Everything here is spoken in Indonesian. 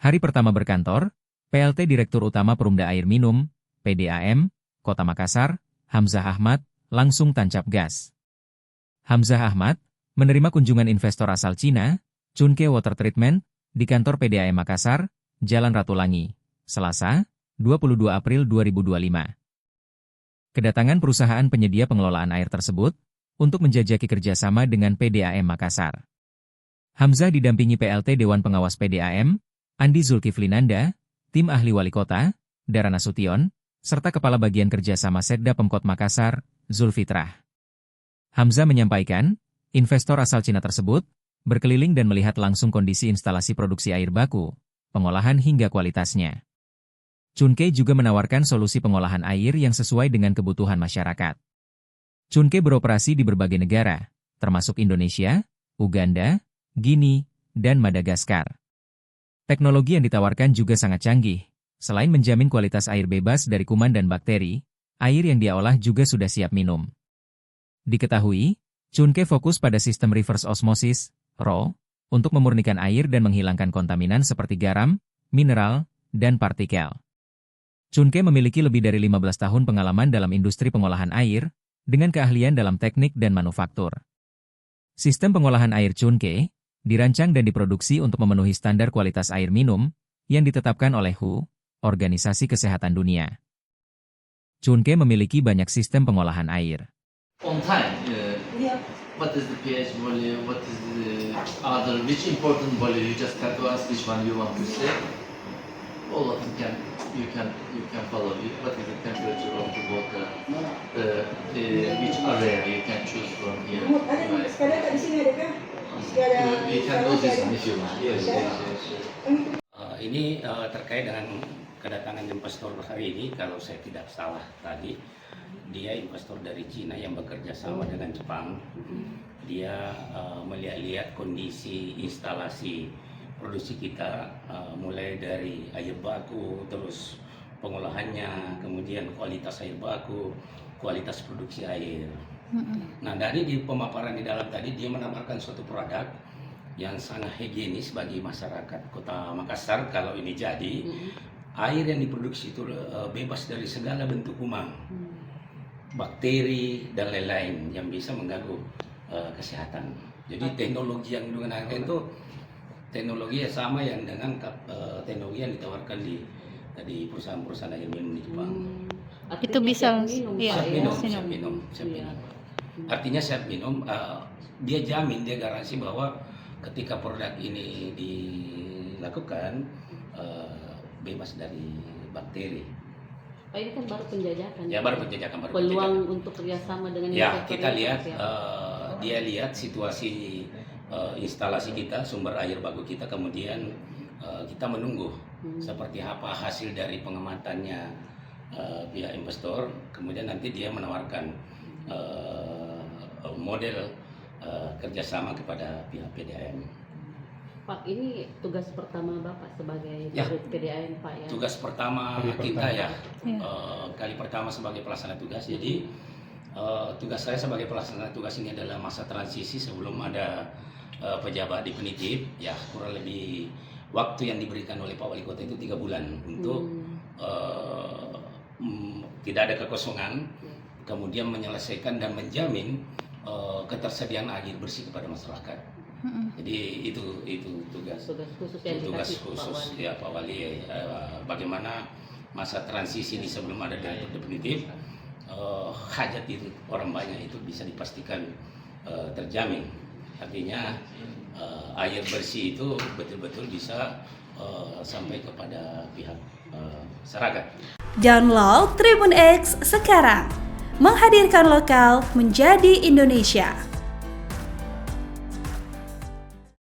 Hari pertama berkantor, PLT Direktur Utama Perumda Air Minum, PDAM, Kota Makassar, Hamzah Ahmad, langsung tancap gas. Hamzah Ahmad menerima kunjungan investor asal Cina, Chunke Water Treatment, di kantor PDAM Makassar, Jalan Ratulangi, Selasa, 22 April 2025. Kedatangan perusahaan penyedia pengelolaan air tersebut untuk menjajaki kerjasama dengan PDAM Makassar. Hamzah didampingi PLT Dewan Pengawas PDAM, Andi Zulkiflinanda, tim ahli wali kota, Dara Nasution, serta Kepala Bagian Kerjasama Setda Pemkot Makassar, Zulfitrah. Hamzah menyampaikan, investor asal Cina tersebut berkeliling dan melihat langsung kondisi instalasi produksi air baku, pengolahan hingga kualitasnya. Chunke juga menawarkan solusi pengolahan air yang sesuai dengan kebutuhan masyarakat. Chunke beroperasi di berbagai negara, termasuk Indonesia, Uganda, Guinea, dan Madagaskar. Teknologi yang ditawarkan juga sangat canggih. Selain menjamin kualitas air bebas dari kuman dan bakteri, air yang dia olah juga sudah siap minum. Diketahui, Chunke fokus pada sistem reverse osmosis, RO, untuk memurnikan air dan menghilangkan kontaminan seperti garam, mineral, dan partikel. Chunke memiliki lebih dari 15 tahun pengalaman dalam industri pengolahan air, dengan keahlian dalam teknik dan manufaktur. Sistem pengolahan air Chunke dirancang dan diproduksi untuk memenuhi standar kualitas air minum yang ditetapkan oleh WHO, Organisasi Kesehatan Dunia. Chunke memiliki banyak sistem pengolahan air. On time, what is the pH value, what is the other, which important value, you just have to ask which one you want to say. All of them you can follow it. What is the temperature of the water, which area you can choose from here. We can do this one if you want. Yes. Ini terkait dengan kedatangan investor hari ini, kalau saya tidak salah tadi, dia investor dari Cina yang bekerja sama dengan Jepang. Dia melihat-lihat kondisi instalasi produksi kita, mulai dari air baku, terus pengolahannya, kemudian kualitas air baku, kualitas produksi air. Nah, dari pemaparan di dalam tadi, dia menawarkan suatu produk yang sangat higienis bagi masyarakat Kota Makassar. Kalau ini jadi, air yang diproduksi itu bebas dari segala bentuk kuman, bakteri, dan lain-lain yang bisa mengganggu kesehatan. Jadi teknologi yang digunakan itu teknologi yang sama yang dengan teknologi yang ditawarkan di perusahaan-perusahaan air minum di Jepang. Itu bisa siap minum. Artinya siap minum, dia jamin, dia garansi bahwa ketika produk ini dilakukan bebas dari bakteri. Pak, ini kan baru penjajakan. Ya, baru penjajakan. Peluang untuk kerjasama dengan ya, kita lihat, dia lihat situasi instalasi kita, sumber air baku kita, kemudian kita menunggu seperti apa hasil dari pengamatannya pihak investor, kemudian nanti dia menawarkan model kerjasama kepada pihak PDAM. Pak, ini tugas pertama Bapak sebagai PDAM, Pak, ya? Tugas pertama kita ya, kali pertama sebagai pelaksana tugas. Jadi tugas saya sebagai pelaksana tugas ini adalah masa transisi sebelum ada pejabat definitif, ya kurang lebih waktu yang diberikan oleh Pak Wali Kota itu 3 bulan untuk tidak ada kekosongan, kemudian menyelesaikan dan menjamin ketersediaan air bersih kepada masyarakat. Jadi itu tugas khusus yang tugas khusus ya Pak Wali, bagaimana masa transisi ini sebelum ada direktur definitif, hajat itu orang banyak itu bisa dipastikan terjamin. Artinya air bersih itu betul-betul bisa sampai kepada pihak masyarakat. Download Tribun X sekarang, menghadirkan lokal menjadi Indonesia.